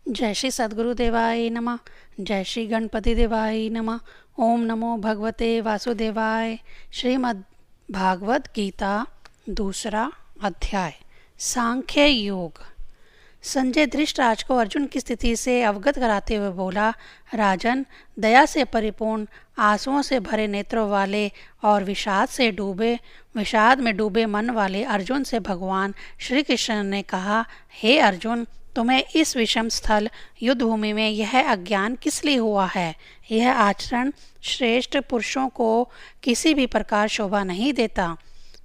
जय श्री सद्गुरु देवाय नमः। जय श्री गणपति देवाय नमः। ओम नमो भगवते वासुदेवाय। श्रीमद् भागवत गीता दूसरा अध्याय सांख्य योग। संजय धृतराज को अर्जुन की स्थिति से अवगत कराते हुए बोला, राजन, दया से परिपूर्ण, आंसुओं से भरे नेत्रों वाले और विषाद में डूबे मन वाले अर्जुन से भगवान श्री कृष्ण ने कहा, हे अर्जुन, तुम्हें इस विषम स्थल युद्ध भूमि में यह अज्ञान किस लिए हुआ है? यह आचरण श्रेष्ठ पुरुषों को किसी भी प्रकार शोभा नहीं देता।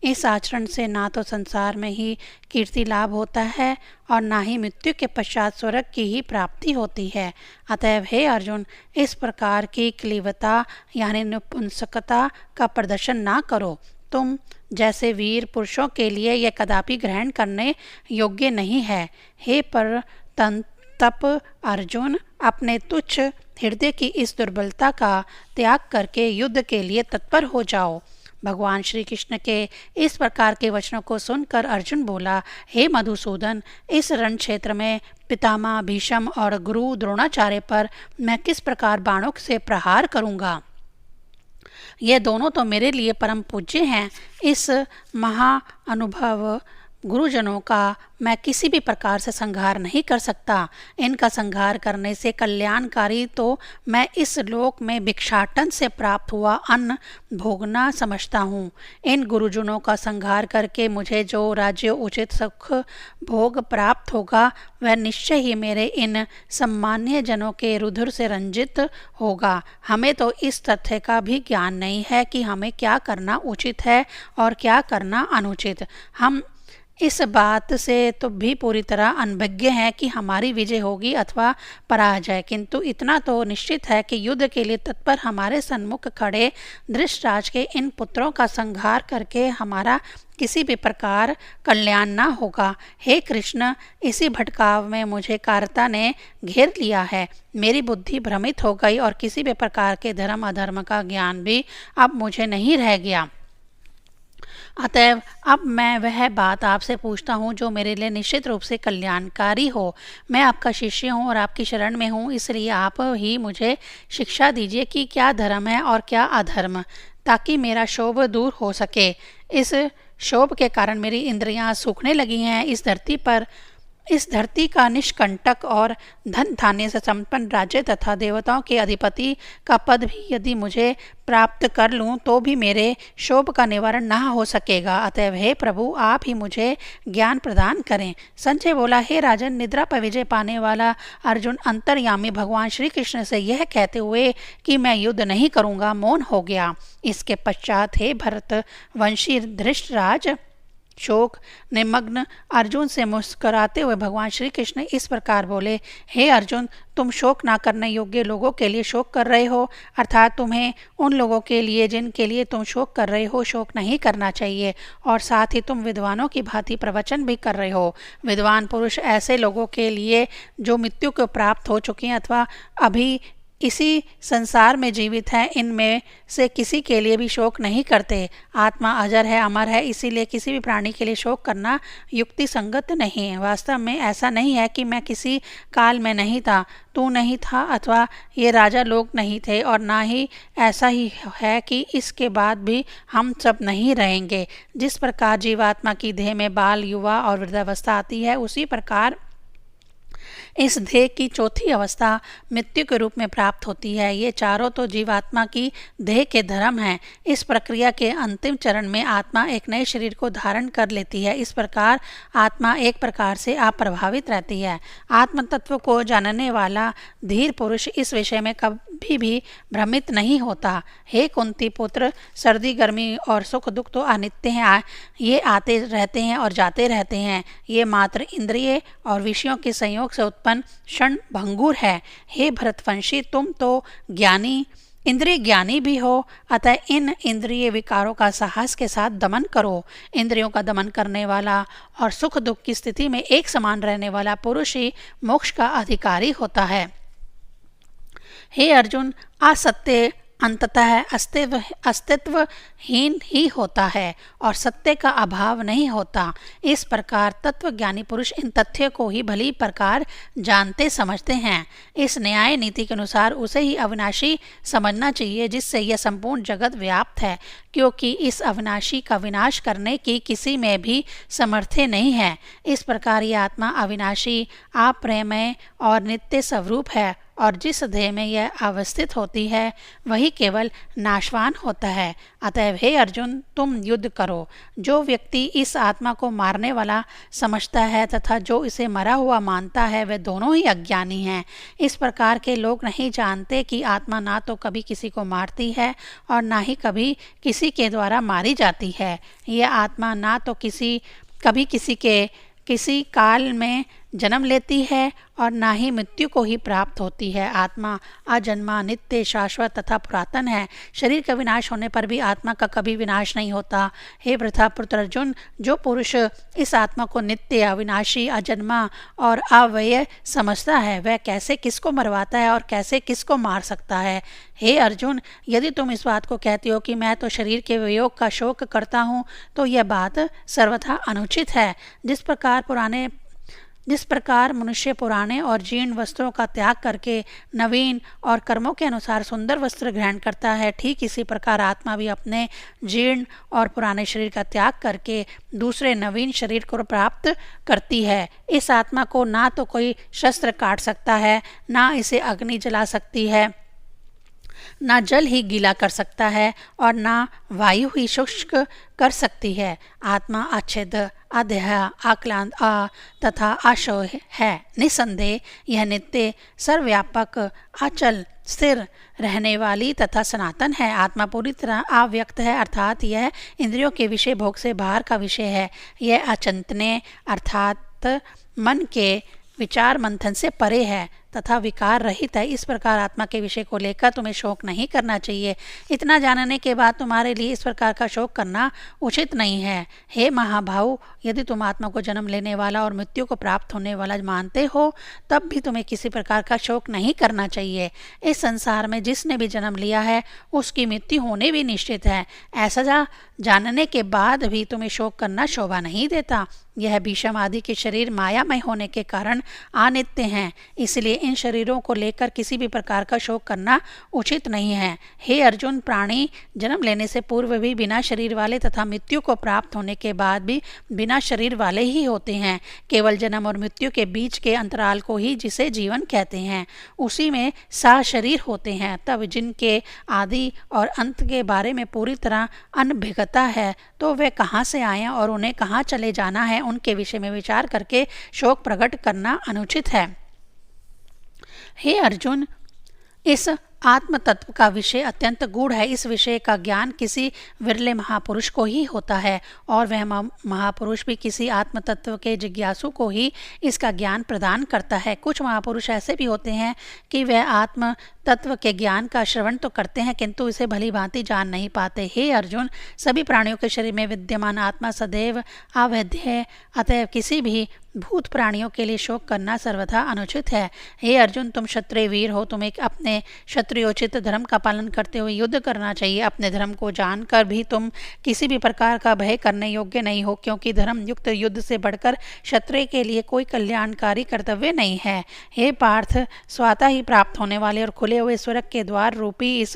इस आचरण से ना तो संसार में ही कीर्ति लाभ होता है और ना ही मृत्यु के पश्चात स्वर्ग की ही प्राप्ति होती है। अतएव हे अर्जुन, इस प्रकार की क्लीवता यानी नपुंसकता का प्रदर्शन ना करो। तुम जैसे वीर पुरुषों के लिए यह कदापि ग्रहण करने योग्य नहीं है। हे पर तप अर्जुन, अपने तुच्छ हृदय की इस दुर्बलता का त्याग करके युद्ध के लिए तत्पर हो जाओ। भगवान श्री कृष्ण के इस प्रकार के वचनों को सुनकर अर्जुन बोला, हे मधुसूदन, इस रण क्षेत्र में पितामह भीष्म और गुरु द्रोणाचार्य पर मैं किस प्रकार बाणों से प्रहार करूंगा? ये दोनों तो मेरे लिए परम पूज्य हैं। इस महाअनुभव गुरुजनों का मैं किसी भी प्रकार से संहार नहीं कर सकता। इनका संहार करने से कल्याणकारी तो मैं इस लोक में भिक्षाटन से प्राप्त हुआ अन्न भोगना समझता हूँ। इन गुरुजनों का संहार करके मुझे जो राज्य उचित सुख भोग प्राप्त होगा, वह निश्चय ही मेरे इन सम्मान्य जनों के रुधिर से रंजित होगा। हमें तो इस तथ्य का भी ज्ञान नहीं है कि हमें क्या करना उचित है और क्या करना अनुचित। हम इस बात से तो भी पूरी तरह अनभिज्ञ हैं कि हमारी विजय होगी अथवा पराजय, किंतु इतना तो निश्चित है कि युद्ध के लिए तत्पर हमारे सन्मुख खड़े धृतराज के इन पुत्रों का संहार करके हमारा किसी भी प्रकार कल्याण न होगा। हे कृष्ण, इसी भटकाव में मुझे कारता ने घेर लिया है। मेरी बुद्धि भ्रमित हो गई और किसी भी प्रकार के धर्म अधर्म का ज्ञान भी अब मुझे नहीं रह गया। अतएव अब मैं वह बात आपसे पूछता हूँ जो मेरे लिए निश्चित रूप से कल्याणकारी हो। मैं आपका शिष्य हूँ और आपकी शरण में हूँ, इसलिए आप ही मुझे शिक्षा दीजिए कि क्या धर्म है और क्या अधर्म, ताकि मेरा क्षोभ दूर हो सके। इस क्षोभ के कारण मेरी इंद्रियां सूखने लगी हैं। इस धरती का निष्कंटक और धन धान्य से संपन्न राज्य तथा देवताओं के अधिपति का पद भी यदि मुझे प्राप्त कर लूं तो भी मेरे क्षोभ का निवारण न हो सकेगा। अतएव हे प्रभु, आप ही मुझे ज्ञान प्रदान करें। संजय बोला, हे राजन, निद्रा पर विजय पाने वाला अर्जुन अंतर्यामी भगवान श्री कृष्ण से यह कहते हुए कि मैं युद्ध नहीं करूँगा, मौन हो गया। इसके पश्चात हे भरत वंशी धृतराज, शोक निमग्न अर्जुन से मुस्कुराते हुए भगवान श्री कृष्ण इस प्रकार बोले, हे अर्जुन, तुम शोक ना करने योग्य लोगों के लिए शोक कर रहे हो, अर्थात तुम्हें उन लोगों के लिए जिनके लिए तुम शोक कर रहे हो शोक नहीं करना चाहिए। और साथ ही तुम विद्वानों की भांति प्रवचन भी कर रहे हो। विद्वान पुरुष ऐसे लोगों के लिए जो मृत्यु को प्राप्त हो चुके हैं अथवा अभी इसी संसार में जीवित हैं, इनमें से किसी के लिए भी शोक नहीं करते। आत्मा अजर है, अमर है, इसीलिए किसी भी प्राणी के लिए शोक करना युक्ति संगत नहीं है। वास्तव में ऐसा नहीं है कि मैं किसी काल में नहीं था, तू नहीं था अथवा ये राजा लोग नहीं थे, और ना ही ऐसा ही है कि इसके बाद भी हम सब नहीं रहेंगे। जिस प्रकार जीवात्मा की देह में बाल, युवा और वृद्धावस्था आती है, उसी प्रकार इस देह की चौथी अवस्था मृत्यु के रूप में प्राप्त होती है। ये चारों तो जीवात्मा की देह के धर्म हैं। इस प्रक्रिया के अंतिम चरण में आत्मा एक नए शरीर को धारण कर लेती है। इस प्रकार आत्मा एक प्रकार से अप्रभावित रहती है। आत्म तत्व को जानने वाला धीर पुरुष इस विषय में कभी भी भ्रमित नहीं होता। हे कुंती पुत्र, सर्दी गर्मी और सुख दुख तो अनित्य हैं, ये आते रहते हैं और जाते रहते हैं। ये मात्र इंद्रिय और विषयों के संयोग से उत्पन्न क्षण भंगुर है। हे भरतवंशी, तुम तो ज्ञानी, इंद्रिय ज्ञानी भी हो, अतः इन इंद्रिय विकारों का साहस के साथ दमन करो। इंद्रियों का दमन करने वाला और सुख दुख की स्थिति में एक समान रहने वाला पुरुष ही मोक्ष का अधिकारी होता है। हे अर्जुन, असत्य अंततः अस्तित्वहीन ही होता है और सत्य का अभाव नहीं होता। इस प्रकार तत्वज्ञानी पुरुष इन तथ्यों को ही भली प्रकार जानते समझते हैं। इस न्याय नीति के अनुसार उसे ही अविनाशी समझना चाहिए जिससे यह संपूर्ण जगत व्याप्त है, क्योंकि इस अविनाशी का विनाश करने की किसी में भी सामर्थ्य नहीं है। इस प्रकार यह आत्मा अविनाशी, अप्रमेय और नित्य स्वरूप है और जिस देह में यह अवस्थित होती है वही केवल नाशवान होता है। अतएव हे अर्जुन, तुम युद्ध करो। जो व्यक्ति इस आत्मा को मारने वाला समझता है तथा जो इसे मरा हुआ मानता है वे दोनों ही अज्ञानी हैं। इस प्रकार के लोग नहीं जानते कि आत्मा ना तो कभी किसी को मारती है और ना ही कभी किसी के द्वारा मारी जाती है। यह आत्मा ना तो कभी किसी काल में जन्म लेती है और ना ही मृत्यु को ही प्राप्त होती है। आत्मा अजन्मा, नित्य, शाश्वत तथा पुरातन है। शरीर का विनाश होने पर भी आत्मा का कभी विनाश नहीं होता। हे वृथापुत्र अर्जुन, जो पुरुष इस आत्मा को नित्य, अविनाशी, अजन्मा और अव्यय समझता है वह कैसे किसको मरवाता है और कैसे किसको मार सकता है। हे अर्जुन, यदि तुम इस बात को कहते हो कि मैं तो शरीर के वियोग का शोक करता हूँ तो यह बात सर्वथा अनुचित है। जिस प्रकार मनुष्य पुराने और जीर्ण वस्त्रों का त्याग करके नवीन और कर्मों के अनुसार सुंदर वस्त्र ग्रहण करता है, ठीक इसी प्रकार आत्मा भी अपने जीर्ण और पुराने शरीर का त्याग करके दूसरे नवीन शरीर को प्राप्त करती है। इस आत्मा को ना तो कोई शस्त्र काट सकता है, ना इसे अग्नि जला सकती है, ना जल ही गीला कर सकता है और ना वायु ही शुष्क कर सकती है। आत्मा अच्छेद, अदेह, आक्लांत, तथा अशो है। निसंदेह यह नित्य, सर्वव्यापक, अचल, स्थिर रहने वाली तथा सनातन है। आत्मा पूरी तरह अव्यक्त है, अर्थात यह इंद्रियों के विषय भोग से बाहर का विषय है। यह अचिंतनीय अर्थात मन के विचार मंथन से परे है तथा विकार रहित है। इस प्रकार आत्मा के विषय को लेकर तुम्हें शोक नहीं करना चाहिए। इतना जानने के बाद तुम्हारे लिए इस प्रकार का शोक करना उचित नहीं है। हे महाभाव, यदि तुम आत्मा को जन्म लेने वाला और मृत्यु को प्राप्त होने वाला मानते हो तब भी तुम्हें किसी प्रकार का शोक नहीं करना चाहिए। इस संसार में जिसने भी जन्म लिया है उसकी मृत्यु होने भी निश्चित है। ऐसा जानने के बाद भी तुम्हें शोक करना शोभा नहीं देता। यह भीष्म आदि के शरीर मायामय होने के कारण अनित्य हैं, इसलिए इन शरीरों को लेकर किसी भी प्रकार का शोक करना उचित नहीं है। हे अर्जुन, प्राणी जन्म लेने से पूर्व भी बिना शरीर वाले तथा मृत्यु को प्राप्त होने के बाद भी बिना शरीर वाले ही होते हैं। केवल जन्म और मृत्यु के बीच के अंतराल को ही जिसे जीवन कहते हैं उसी में सशरीर होते हैं। तब जिनके आदि और अंत के बारे में पूरी तरह अनभिज्ञता है तो वे कहाँ से आए और उन्हें कहाँ चले जाना है उनके विषय में विचार करके शोक प्रकट करना अनुचित है। हे अर्जुन, इस आत्म तत्व का विषय अत्यंत गूढ़ है। इस विषय का ज्ञान किसी विरले महापुरुष को ही होता है और वह महापुरुष भी किसी आत्म तत्व के जिज्ञासु को ही इसका ज्ञान प्रदान करता है। कुछ महापुरुष ऐसे भी होते हैं कि वह आत्म तत्व के ज्ञान का श्रवण तो करते हैं किंतु इसे भली भांति जान नहीं पाते। हे अर्जुन, सभी प्राणियों के शरीर में विद्यमान आत्मा सदैव अवैध है, अतएव किसी भी भूत प्राणियों के लिए शोक करना सर्वथा अनुचित है। हे अर्जुन, तुम क्षत्रिय वीर हो, तुम्हें अपने क्षत्रियोचित धर्म का पालन करते हुए युद्ध करना चाहिए। अपने धर्म को जानकर भी तुम किसी भी प्रकार का भय करने योग्य नहीं हो, क्योंकि धर्म युक्त युद्ध से बढ़कर क्षत्रिय के लिए कोई कल्याणकारी कर्तव्य नहीं है। हे पार्थ, स्वतः ही प्राप्त होने वाले और खुले हुए स्वर्ग के द्वार रूपी इस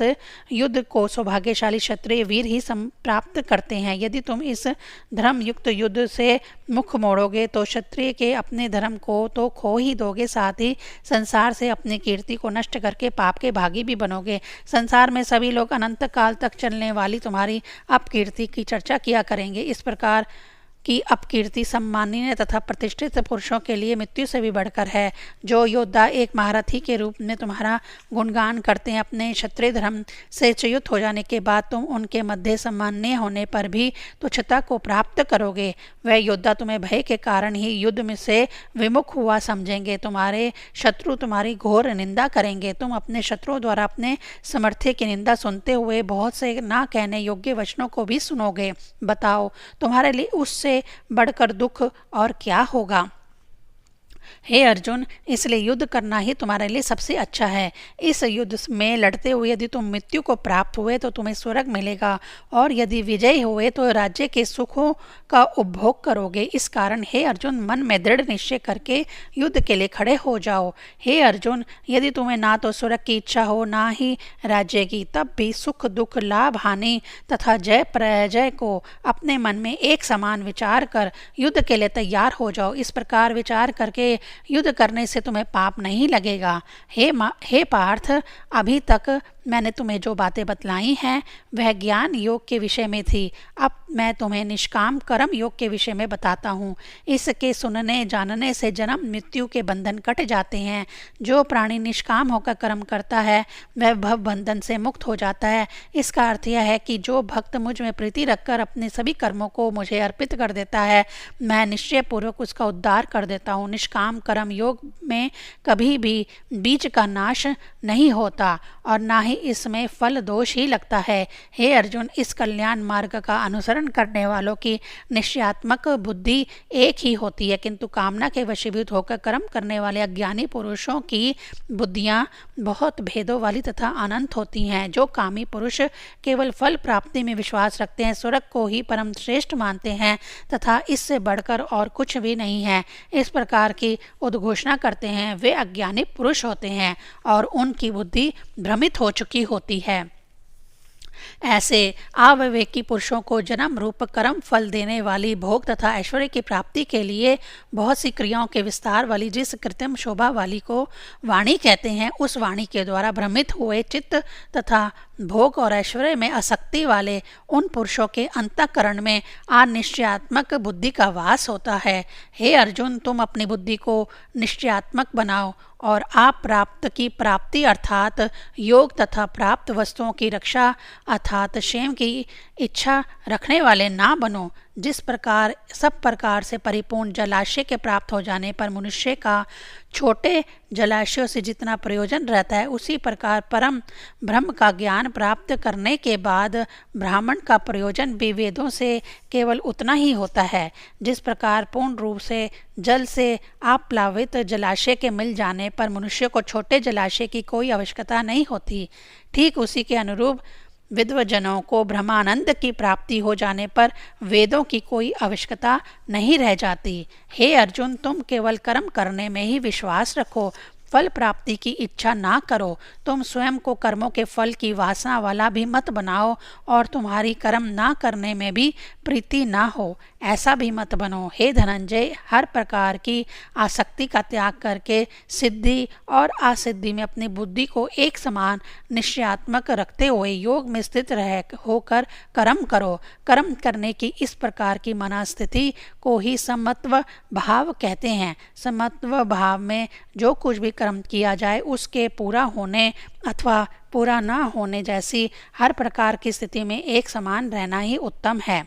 युद्ध को सौभाग्यशाली क्षत्रिय वीर ही प्राप्त करते हैं। यदि तुम इस धर्म युक्त युद्ध से मुख मोड़ोगे तो क्षत्रिय के अपने धर्म को तो खो ही दोगे, साथ ही संसार से अपनी कीर्ति को नष्ट करके पाप के भागी भी बनोगे। संसार में सभी लोग अनंत काल तक चलने वाली तुम्हारी अपकीर्ति की चर्चा किया करेंगे। इस प्रकार की अपकीर्ति सम्माननीय तथा प्रतिष्ठित पुरुषों के लिए मृत्यु से भी बढ़कर है। जो योद्धा एक महारथी के रूप में तुम्हारा गुणगान करते हैं, अपने क्षत्रिय धर्म से च्युत हो जाने के बाद तुम उनके मध्य सम्माननीय होने पर भी तुच्छता को प्राप्त करोगे। वह योद्धा तुम्हें भय के कारण ही युद्ध में से विमुख हुआ समझेंगे। तुम्हारे शत्रु तुम्हारी घोर निंदा करेंगे। तुम अपने शत्रुओं द्वारा अपने सामर्थ्य की निंदा सुनते हुए बहुत से ना कहने योग्य वचनों को भी सुनोगे। बताओ, तुम्हारे लिए उससे बढ़कर दुख और क्या होगा। हे अर्जुन, इसलिए युद्ध करना ही तुम्हारे लिए सबसे अच्छा है। इस युद्ध में लड़ते हुए यदि तुम मृत्यु को प्राप्त हुए तो तुम्हें स्वर्ग मिलेगा, और यदि विजयी हुए तो राज्य के सुखों का उपभोग करोगे। इस कारण हे अर्जुन, मन में दृढ़ निश्चय करके युद्ध के लिए खड़े हो जाओ। हे अर्जुन, यदि तुम्हें ना तो स्वर्ग की इच्छा हो ना ही राज्य की, तब भी सुख दुख, लाभ हानि तथा जय पराजय को अपने मन में एक समान विचार कर युद्ध के लिए तैयार हो जाओ। इस प्रकार विचार करके युद्ध करने से तुम्हें पाप नहीं लगेगा। हे पार्थ, अभी तक मैंने तुम्हें जो बातें बतलाई हैं वह ज्ञान योग के विषय में थी। अब मैं तुम्हें निष्काम कर्म योग के विषय में बताता हूँ। इसके सुनने जानने से जन्म मृत्यु के बंधन कट जाते हैं। जो प्राणी निष्काम होकर कर्म करता है वह भव बंधन से मुक्त हो जाता है। इसका अर्थ यह है कि जो भक्त मुझ में प्रीति रखकर अपने सभी कर्मों को मुझे अर्पित कर देता है, मैं निश्चय पूर्वक उसका उद्धार कर देता हूँ। निष्काम कर्म योग में कभी भी बीज का नाश नहीं होता और ना ही इसमें फल दोष ही लगता है। हे अर्जुन, इस कल्याण मार्ग का अनुसरण करने वालों की निश्चयात्मक बुद्धि एक ही होती है, किंतु कामना के वशीभूत होकर कर्म करने वाले अज्ञानी पुरुषों की बुद्धियां बहुत भेदों वाली तथा अनंत होती हैं। जो कामी पुरुष केवल फल प्राप्ति में विश्वास रखते हैं, स्वर्ग को ही परम श्रेष्ठ मानते हैं तथा इससे बढ़कर और कुछ भी नहीं है, इस प्रकार की उद्घोषणा करते हैं, वे अज्ञानी पुरुष होते हैं और उनकी बुद्धि भ्रमित हो चुकी होती है। ऐसे अविवेकी पुरुषों को जन्म रूप कर्म फल देने वाली भोग तथा ऐश्वर्य की प्राप्ति के लिए बहुत सी क्रियाओं के विस्तार वाली जिस कृत्रिम शोभा वाली को वाणी कहते हैं, उस वाणी के द्वारा भ्रमित हुए चित्त तथा भोग और ऐश्वर्य में आसक्ति वाले उन पुरुषों के अंतःकरण में अनिश्चयात्मक बुद्धि का वास होता है। हे अर्जुन, तुम अपनी बुद्धि को निश्चयात्मक बनाओ और अप्राप्त की प्राप्ति अर्थात योग तथा प्राप्त वस्तुओं की रक्षा अर्थात क्षेम की इच्छा रखने वाले ना बनो। जिस प्रकार सब प्रकार से परिपूर्ण जलाशय के प्राप्त हो जाने पर मनुष्य का छोटे जलाशयों से जितना प्रयोजन रहता है, उसी प्रकार परम ब्रह्म का ज्ञान प्राप्त करने के बाद ब्राह्मण का प्रयोजन भी वेदों से केवल उतना ही होता है। जिस प्रकार पूर्ण रूप से जल से अप्लावित जलाशय के मिल जाने पर मनुष्य को छोटे जलाशय की कोई आवश्यकता नहीं होती, ठीक उसी के अनुरूप विद्वजनों को ब्रह्मानंद की प्राप्ति हो जाने पर वेदों की कोई आवश्यकता नहीं रह जाती। हे अर्जुन, तुम केवल कर्म करने में ही विश्वास रखो, फल प्राप्ति की इच्छा ना करो। तुम स्वयं को कर्मों के फल की वासना वाला भी मत बनाओ और तुम्हारी कर्म ना करने में भी प्रीति ना हो, ऐसा भी मत बनो। हे धनंजय, हर प्रकार की आसक्ति का त्याग करके सिद्धि और असिद्धि में अपनी बुद्धि को एक समान निश्चयात्मक रखते हुए योग में स्थित रह होकर कर्म करो। कर्म करने की इस प्रकार की मनस्थिति को ही समत्व भाव कहते हैं। समत्व भाव में जो कुछ भी कर्म किया जाए उसके पूरा होने अथवा पूरा न होने जैसी हर प्रकार की स्थिति में एक समान रहना ही उत्तम है।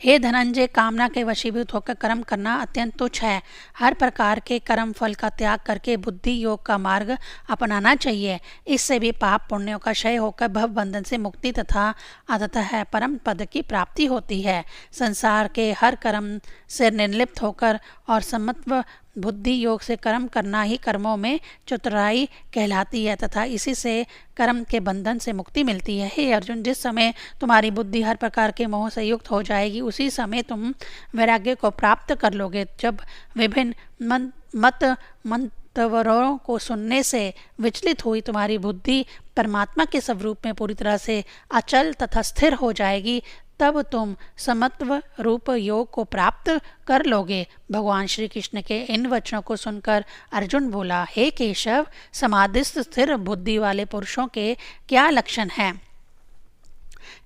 हे धनंजय, कामना के वशीभूत होकर कर्म करना अत्यंत तुच्छ है। हर प्रकार के कर्म फल का त्याग करके बुद्धि योग का मार्ग अपनाना चाहिए। इससे भी पाप पुण्यों का क्षय होकर भव बंधन से मुक्ति तथा अंततः परम पद की प्राप्ति होती है। संसार के हर कर्म से निर्लिप्त होकर और समत्व बुद्धि योग से कर्म करना ही कर्मों में चतुराई कहलाती है तथा इसी से कर्म के बंधन से मुक्ति मिलती है। हे अर्जुन, जिस समय तुम्हारी बुद्धि हर प्रकार के मोह से युक्त हो जाएगी, उसी समय तुम वैराग्य को प्राप्त कर लोगे। जब विभिन्न मंतवरों को सुनने से विचलित हुई तुम्हारी बुद्धि परमात्मा के स्वरूप में पूरी तरह से अचल तथा स्थिर हो जाएगी, तब तुम समत्व रूप योग को प्राप्त कर लोगे। भगवान श्री कृष्ण के इन वचनों को सुनकर अर्जुन बोला, हे केशव, समाधिस्थ स्थिर बुद्धि वाले पुरुषों के क्या लक्षण हैं?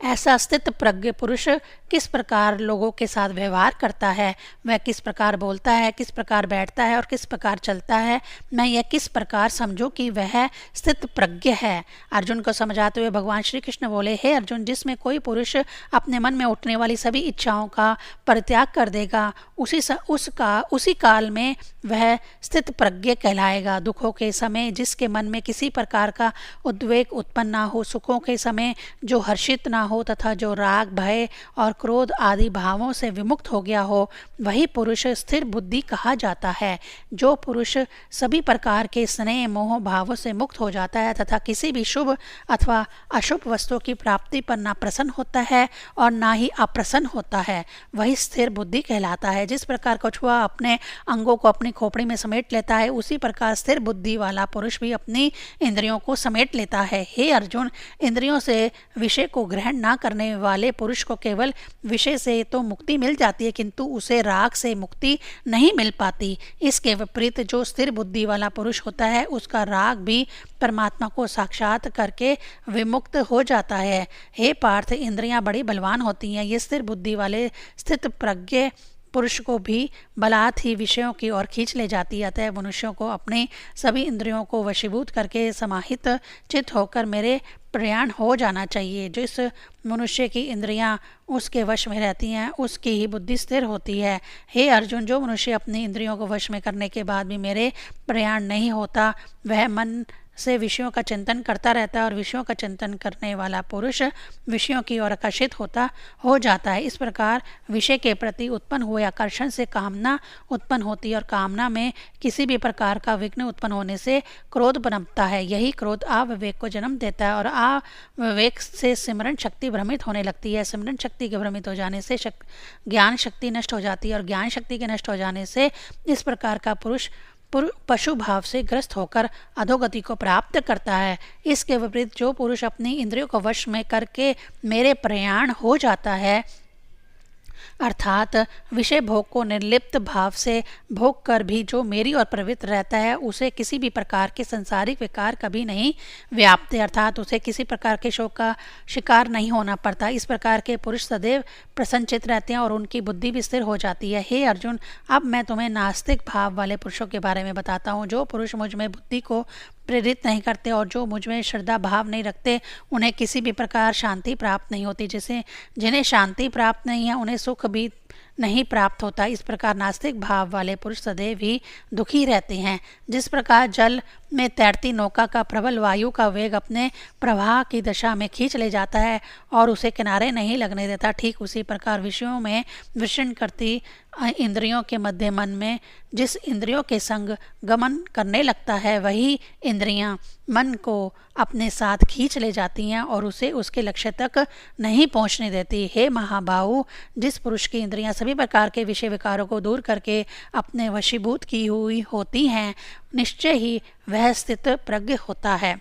ऐसा स्थित प्रज्ञ पुरुष किस प्रकार लोगों के साथ व्यवहार करता है, वह किस प्रकार बोलता है, किस प्रकार बैठता है और किस प्रकार चलता है, मैं यह किस प्रकार समझूं कि वह स्थित प्रज्ञ है? अर्जुन को समझाते हुए भगवान श्री कृष्ण बोले, हे अर्जुन, जिसमें कोई पुरुष अपने मन में उठने वाली सभी इच्छाओं का परित्याग कर देगा, उसी काल में वह स्थित प्रज्ञ कहलाएगा। दुखों के समय जिसके मन में किसी प्रकार का उद्वेग उत्पन्न न हो, सुखों के समय जो हर्षित ना हो तथा जो राग, भय और क्रोध आदि भावों से विमुक्त हो गया हो, वही पुरुष स्थिर बुद्धि कहा जाता है। जो पुरुष सभी प्रकार के स्नेह मोह भावों से मुक्त हो जाता है तथा किसी भी शुभ अथवा अशुभ वस्तु की प्राप्ति पर ना प्रसन्न होता है और ना ही अप्रसन्न होता है, वही स्थिर बुद्धि कहलाता है। जिस प्रकार कछुआ अपने अंगों को अपनी खोपड़ी में समेट लेता है, उसी प्रकार स्थिर बुद्धि वाला पुरुष भी अपनी इंद्रियों को समेट लेता है। हे अर्जुन, इंद्रियों से विषय को ग्रहण ना करने वाले पुरुष को केवल विषय से तो मुक्ति मिल जाती है, किंतु उसे राग से मुक्ति नहीं मिल पाती। इसके विपरीत जो स्थिर बुद्धि वाला पुरुष होता है, उसका राग भी परमात्मा को साक्षात करके विमुक्त हो जाता है। हे पार्थ, इंद्रियां बड़ी बलवान होती हैं। ये स्थिर बुद्धि वाले स्थित प्रज्ञ पुरुष को भी बलात् ही विषयों की ओर खींच ले जाती है। अतः मनुष्यों को अपने सभी इंद्रियों को वशीभूत करके समाहित चित्त होकर मेरे प्रयाण हो जाना चाहिए। जिस मनुष्य की इंद्रियां उसके वश में रहती हैं, उसकी ही बुद्धि स्थिर होती है। हे अर्जुन, जो मनुष्य अपनी इंद्रियों को वश में करने के बाद भी मेरे प्रयाण नहीं होता, वह मन से विषयों का चिंतन करता रहता है और विषयों का चिंतन करने वाला पुरुष विषयों की ओर आकर्षित हो जाता है। इस प्रकार विषय के प्रति उत्पन्न हुए आकर्षण से कामना उत्पन्न होती है और कामना में किसी भी प्रकार का विघ्न उत्पन्न होने से क्रोध पनपता है। यही क्रोध अविवेक को जन्म देता है और अविवेक से सिमरण शक्ति भ्रमित होने लगती है। सिमरण शक्ति के भ्रमित हो जाने से ज्ञान शक्ति नष्ट हो जाती है और ज्ञान शक्ति के नष्ट हो जाने से इस प्रकार का पुरुष पशु भाव से ग्रस्त होकर अधोगति को प्राप्त करता है। इसके विपरीत जो पुरुष अपनी इंद्रियों को वश में करके मेरे प्रयाण हो जाता है, अर्थात विषय भोग को निर्लिप्त भाव से भोग कर भी जो मेरी ओर प्रवृत्त रहता है, उसे किसी भी प्रकार के संसारिक विकार कभी नहीं व्यापते, अर्थात उसे किसी प्रकार के शोक का शिकार नहीं होना पड़ता। इस प्रकार के पुरुष सदैव प्रसन्नचित्त रहते हैं और उनकी बुद्धि भी स्थिर हो जाती है। हे अर्जुन, अब मैं तुम्हें नास्तिक भाव वाले पुरुषों के बारे में बताता हूँ। जो पुरुष मुझ में बुद्धि को प्रेरित नहीं करते और जो मुझ में श्रद्धा भाव नहीं रखते, उन्हें किसी भी प्रकार शांति प्राप्त नहीं होती। जिन्हें शांति प्राप्त नहीं है, उन्हें सुख भी नहीं प्राप्त होता। इस प्रकार नास्तिक भाव वाले पुरुष सदैव ही दुखी रहते हैं। जिस प्रकार जल में तैरती नौका का प्रबल वायु का वेग अपने प्रवाह की दशा में खींच ले जाता है और उसे किनारे नहीं लगने देता, ठीक उसी प्रकार विषयों में विचरण करती इंद्रियों के मध्य मन में जिस इंद्रियों के संग गमन करने लगता है, वही इंद्रियां मन को अपने साथ खींच ले जाती हैं और उसे उसके लक्ष्य तक नहीं पहुंचने देती। हे महाबाहु, जिस पुरुष की इंद्रियां सभी प्रकार के विषय विकारों को दूर करके अपने वशीभूत की हुई होती हैं, निश्चय ही वह स्थित प्रज्ञ होता है।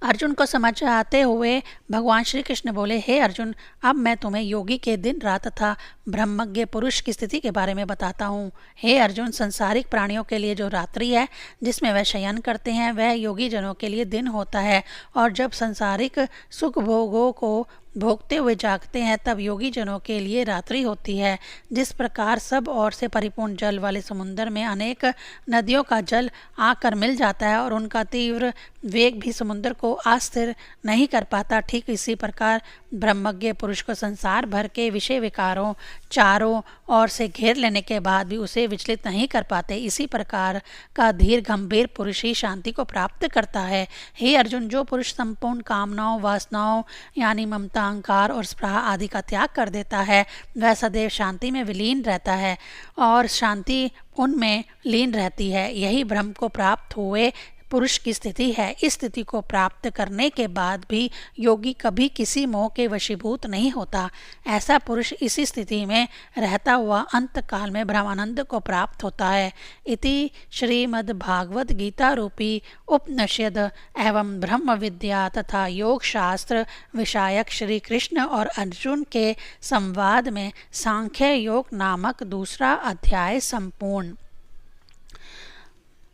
अर्जुन को समझाते हुए भगवान श्री कृष्ण बोले, हे अर्जुन, अब मैं तुम्हें योगी के दिन रात तथा ब्रह्मज्ञ पुरुष की स्थिति के बारे में बताता हूँ। हे अर्जुन, संसारिक प्राणियों के लिए जो रात्रि है जिसमें वह शयन करते हैं, वह योगी जनों के लिए दिन होता है, और जब संसारिक सुख भोगों को भोगते हुए जागते हैं, तब योगी जनों के लिए रात्रि होती है। जिस प्रकार सब ओर से परिपूर्ण जल वाले समुद्र में अनेक नदियों का जल आकर मिल जाता है और उनका तीव्र वेग भी समुद्र को अस्थिर नहीं कर पाता, ठीक इसी प्रकार ब्रह्मज्ञ पुरुष को संसार भर के विषय विकारों चारों ओर से घेर लेने के बाद भी उसे विचलित नहीं कर पाते। इसी प्रकार का धीर गंभीर पुरुष ही शांति को प्राप्त करता है। हे अर्जुन, जो पुरुष संपूर्ण कामनाओं वासनाओं यानी ममता अहंकार और स्पृहा आदि का त्याग कर देता है, वह सदैव शांति में विलीन रहता है और शांति उनमें लीन रहती है। यही ब्रह्म को प्राप्त हुए पुरुष की स्थिति है। इस स्थिति को प्राप्त करने के बाद भी योगी कभी किसी मोह के वशीभूत नहीं होता। ऐसा पुरुष इसी स्थिति में रहता हुआ अंत काल में ब्रह्मानंद को प्राप्त होता है। इति श्रीमद् भागवत गीता रूपी उपनिषद एवं ब्रह्म विद्या तथा योग शास्त्र विषयक श्री कृष्ण और अर्जुन के संवाद में सांख्य योग नामक दूसरा अध्याय संपूर्ण।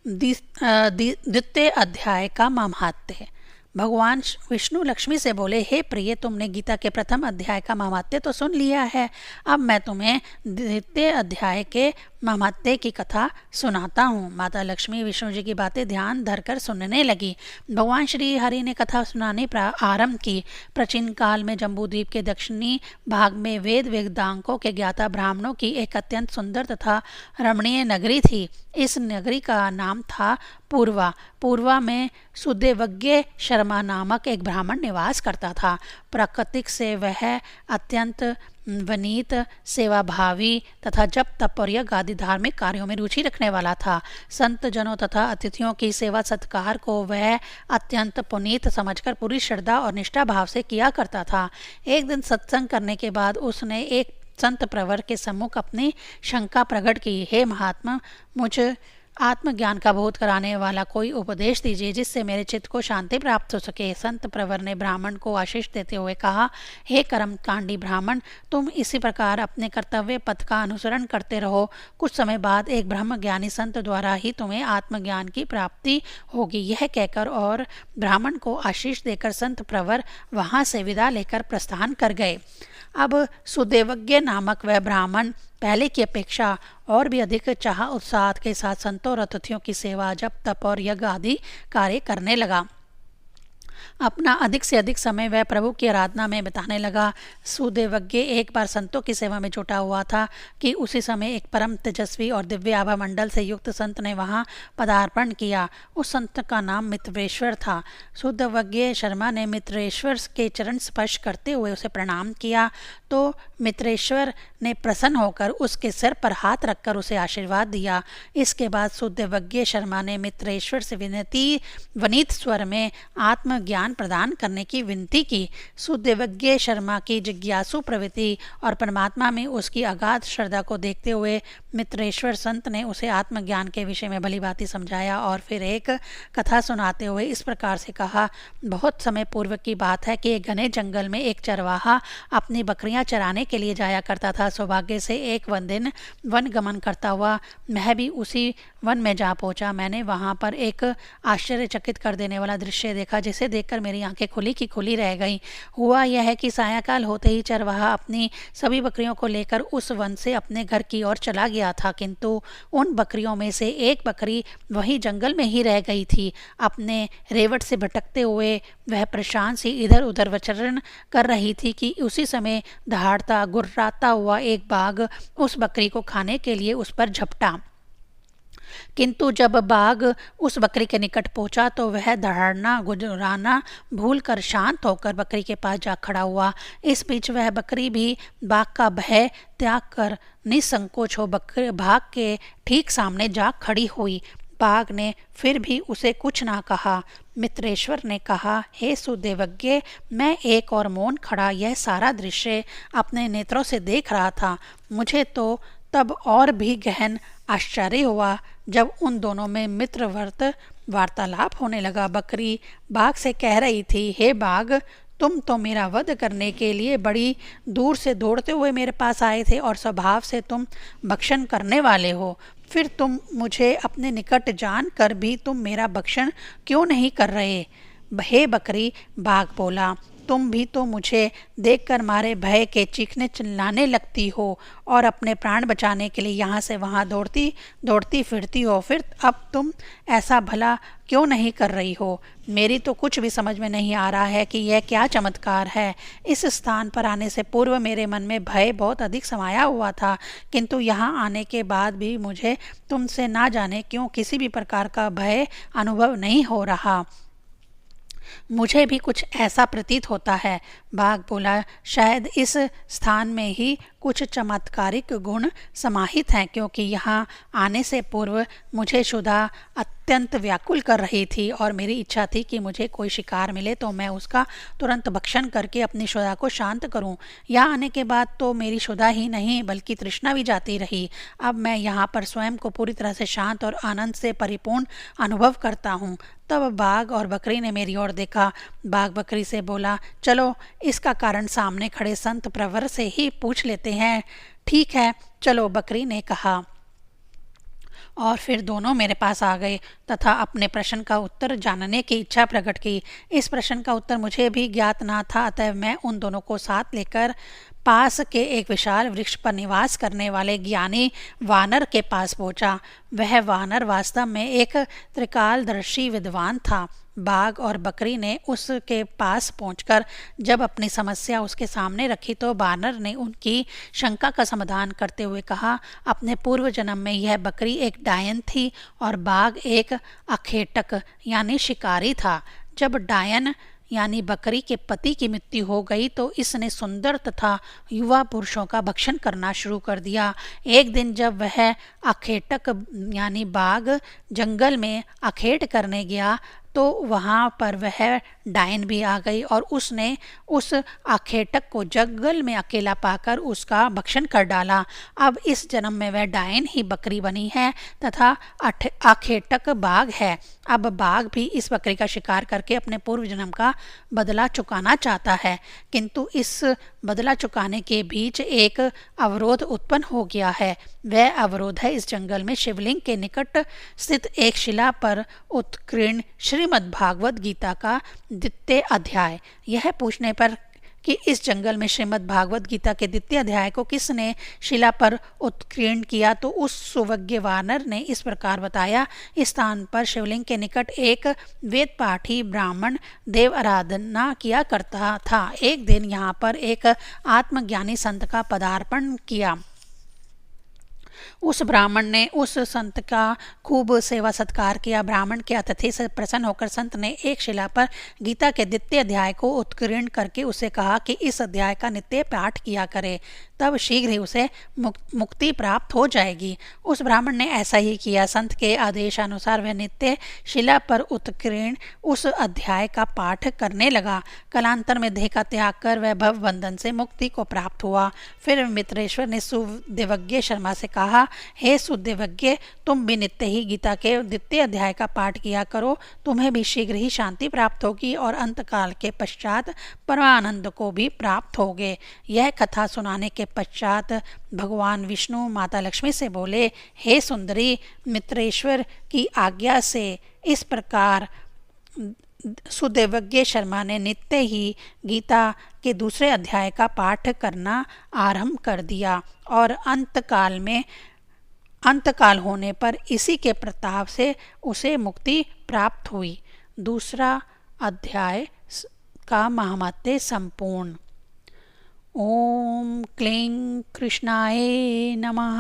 द्वितीय अध्याय का महात्म्य। भगवान विष्णु लक्ष्मी से बोले, हे प्रिय, तुमने गीता के प्रथम अध्याय का महात्म्य तो सुन लिया है, अब मैं तुम्हें द्वितीय अध्याय के महात्म्य की कथा सुनाता हूँ। माता लक्ष्मी विष्णु जी की बातें ध्यान धरकर सुनने लगी। भगवान श्री हरि ने कथा सुनाने आरंभ की। प्राचीन काल में जम्बूद्वीप के दक्षिणी भाग में वेद वेदांगों के ज्ञाता ब्राह्मणों की एक अत्यंत सुंदर तथा रमणीय नगरी थी। इस नगरी का नाम था पूर्वा। पूर्वा में सुदेवज्ञ शर्मा नामक एक ब्राह्मण निवास करता था। प्राकृतिक से वह अत्यंत वनीत, सेवाभावी तथा जप तप और यज्ञ आदि धार्मिक कार्यों में रुचि रखने वाला था। संत जनों तथा अतिथियों की सेवा सत्कार को वह अत्यंत पुनीत समझकर पूरी श्रद्धा और निष्ठा भाव से किया करता था। एक दिन सत्संग करने के बाद उसने एक संत प्रवर के सम्मुख अपनी शंका प्रकट की। हे महात्मा, मुझे आत्मज्ञान का बोध कराने वाला कोई उपदेश दीजिए जिससे मेरे चित्त को शांति प्राप्त हो सके। संत प्रवर ने ब्राह्मण को आशीष देते हुए कहा, हे कर्मकांडी ब्राह्मण, तुम इसी प्रकार अपने कर्तव्य पथ का अनुसरण करते रहो। कुछ समय बाद एक ब्रह्मज्ञानी संत द्वारा ही तुम्हें आत्मज्ञान की प्राप्ति होगी। यह कहकर और ब्राह्मण को आशीष देकर संत प्रवर वहां से विदा लेकर प्रस्थान कर गए। अब सुदेवज्ञ नामक वह ब्राह्मण पहले की अपेक्षा और भी अधिक चाह उत्साह के साथ संतों और अतिथियों की सेवा, जप तप और यज्ञ आदि कार्य करने लगा। अपना अधिक से अधिक समय वह प्रभु की आराधना में बिताने लगा। सुदेवज्ञ एक बार संतों की सेवा में जुटा हुआ था कि उसी समय एक परम तेजस्वी और दिव्य आभा मंडल से युक्त संत ने वहां पदार्पण किया। उस संत का नाम मित्रेश्वर था। सुदेवज्ञ शर्मा ने मित्रेश्वर के चरण स्पर्श करते हुए उसे प्रणाम किया तो मित्रेश्वर ने प्रसन्न होकर उसके सिर पर हाथ रखकर उसे आशीर्वाद दिया। इसके बाद सुदेवज्ञ शर्मा ने मित्रेश्वर से वनीत स्वर में आत्मज्ञान प्रदान करने की विनती की। सुदेवज्ञ शर्मा की जिज्ञासु प्रवृत्ति और परमात्मा में उसकी अगाध श्रद्धा को देखते हुए मित्रेश्वर संत ने उसे आत्मज्ञान के विषय में भलीभांति समझाया और फिर एक कथा सुनाते हुए इस प्रकार से कहा, बहुत समय पूर्व की बात है कि एक घने जंगल में एक चरवाहा अपनी बकरियां चराने के लिए जाया करता था। सौभाग्य से एक दिन वन गमन करता हुआ मैं भी उसी वन में जा पहुंचा। मैंने वहां पर एक आश्चर्यचकित कर देने वाला दृश्य देखा जिसे देखकर मेरी आंखें खुली की खुली रह गईं। हुआ यह है कि सायंकाल होते ही चरवाहा अपनी सभी बकरियों को लेकर उस वन से अपने घर की ओर चला गया था, किंतु उन बकरियों में से एक बकरी वहीं जंगल में ही रह गई थी। अपने रेवट से भटकते हुए वह परेशान सी इधर उधर विचरण कर रही थी कि उसी समय दहाड़ता गुर्राता हुआ एक बाघ उस बकरी को खाने के लिए उस पर झपटा। किंतु जब बाघ उस बकरी के निकट पहुंचा तो वह दहाड़ना गुर्राना भूलकर शांत होकर बकरी के पास जा खड़ा हुआ। इस बीच वह बकरी भी बाघ का भय त्याग कर निसंकोच हो बाघ के ठीक सामने जा खड़ी हुई। बाघ ने फिर भी उसे कुछ ना कहा। मित्रेश्वर ने कहा, हे सुदेवज्ञ, मैं एक और मौन खड़ा यह सारा दृश्य अपने नेत्रों से देख रहा था। मुझे तो तब और भी गहन आश्चर्य हुआ जब उन दोनों में मित्रवर्त वार्तालाप होने लगा। बकरी बाघ से कह रही थी, हे बाघ, तुम तो मेरा वध करने के लिए बड़ी दूर से दौड़ते हुए मेरे पास आए थे और स्वभाव से तुम भक्षण करने वाले हो। फिर तुम मुझे अपने निकट जान कर भी तुम मेरा भक्षण क्यों नहीं कर रहे? हे बकरी, बाघ बोला, तुम भी तो मुझे देखकर मारे भय के चीखने चिल्लाने लगती हो और अपने प्राण बचाने के लिए यहाँ से वहाँ दौड़ती फिरती हो। फिर अब तुम ऐसा भला क्यों नहीं कर रही हो? मेरी तो कुछ भी समझ में नहीं आ रहा है कि यह क्या चमत्कार है। इस स्थान पर आने से पूर्व मेरे मन में भय बहुत अधिक समाया हुआ था, किंतु यहाँ आने के बाद भी मुझे तुमसे ना जाने क्यों किसी भी प्रकार का भय अनुभव नहीं हो रहा। मुझे भी कुछ ऐसा प्रतीत होता है। बाघ बोला, शायद इस स्थान में ही कुछ चमत्कारिक गुण समाहित हैं, क्योंकि यहाँ आने से पूर्व मुझे क्षुधा अत्यंत व्याकुल कर रही थी और मेरी इच्छा थी कि मुझे कोई शिकार मिले तो मैं उसका तुरंत भक्षण करके अपनी क्षुधा को शांत करूं। यहाँ आने के बाद तो मेरी क्षुधा ही नहीं बल्कि तृष्णा भी जाती रही। अब मैं यहाँ पर स्वयं को पूरी तरह से शांत और आनंद से परिपूर्ण अनुभव करता हूँ। तब बाघ और बकरी ने मेरी ओर देखा। बाघ बकरी से बोला, चलो इसका कारण सामने खड़े संत प्रवर से ही पूछ लेते हैं। ठीक है, चलो, बकरी ने कहा। और फिर दोनों मेरे पास आ गए तथा अपने प्रश्न का उत्तर जानने की इच्छा प्रकट की। इस प्रश्न का उत्तर मुझे भी ज्ञात ना था, अतः मैं उन दोनों को साथ लेकर पास के एक विशाल वृक्ष पर निवास करने वाले ज्ञानी वानर के पास पहुंचा। वह वानर वास्तव में एक त्रिकालदर्शी विद्वान था। बाघ और बकरी ने उसके पास पहुंचकर जब अपनी समस्या उसके सामने रखी तो बानर ने उनकी शंका का समाधान करते हुए कहा, अपने पूर्व जन्म में यह बकरी एक डायन थी और बाघ एक अखेटक यानी शिकारी था। जब डायन यानी बकरी के पति की मृत्यु हो गई तो इसने सुंदर तथा युवा पुरुषों का भक्षण करना शुरू कर दिया। एक दिन जब वह अखेटक यानी बाघ जंगल में अखेट करने गया तो वहाँ पर वह डायन भी आ गई और उसने उस आखेटक को जंगल में अकेला पाकर उसका भक्षण कर डाला। अब इस जन्म में वह डायन ही बकरी बनी है तथा आखेटक बाघ है। अब बाघ भी इस बकरी का शिकार करके अपने पूर्व जन्म का बदला चुकाना चाहता है, किंतु इस बदला चुकाने के बीच एक अवरोध उत्पन्न हो गया है। वह अवरोध है इस जंगल में शिवलिंग के निकट स्थित एक शिला पर उत्कीर्ण श्रीमद् भागवत गीता का 2 अध्याय। यह पूछने पर कि इस जंगल में श्रीमद् भागवत गीता के 2 अध्याय को किसने शिला पर उत्कीर्ण किया तो उस सुवज्ञ वानर ने इस प्रकार बताया, इस स्थान पर शिवलिंग के निकट एक वेद पाठी ब्राह्मण देव आराधना किया करता था। एक दिन यहाँ पर एक आत्मज्ञानी संत का पदार्पण किया। उस ब्राह्मण ने उस संत का खूब सेवा सत्कार किया। ब्राह्मण के अतिथि से प्रसन्न होकर संत ने एक शिला पर गीता के 2 अध्याय को उत्कीर्ण करके उसे कहा कि इस अध्याय का नित्य पाठ किया करे, तब शीघ्र ही उसे मुक्ति प्राप्त हो जाएगी। उस ब्राह्मण ने ऐसा ही किया। संत के आदेशानुसार वह नित्य शिला पर उत्कीर्ण उस अध्याय का पाठ करने लगा। कालांतर में देह का त्याग कर वह भव बंधन से मुक्ति को प्राप्त हुआ। फिर मित्रेश्वर ने सुदेवज्ञ शर्मा से कहा, हे सुदेवज्ञ, तुम भी नित्य ही गीता के 2 अध्याय का पाठ किया करो, तुम्हें भी शीघ्र ही शांति प्राप्त होगी और अंतकाल के पश्चात परमानंद को भी प्राप्त होगे। यह कथा सुनाने के पश्चात भगवान विष्णु माता लक्ष्मी से बोले, हे सुंदरी, मित्रेश्वर की आज्ञा से इस प्रकार सुदेवज्ञ शर्मा ने नित्य ही गीता के 2 अध्याय का पाठ करना आरंभ कर दिया और अंतकाल होने पर इसी के प्रताप से उसे मुक्ति प्राप्त हुई। 2 अध्याय का महात्म्य संपूर्ण। ओम क्लीं कृष्णाय नमः।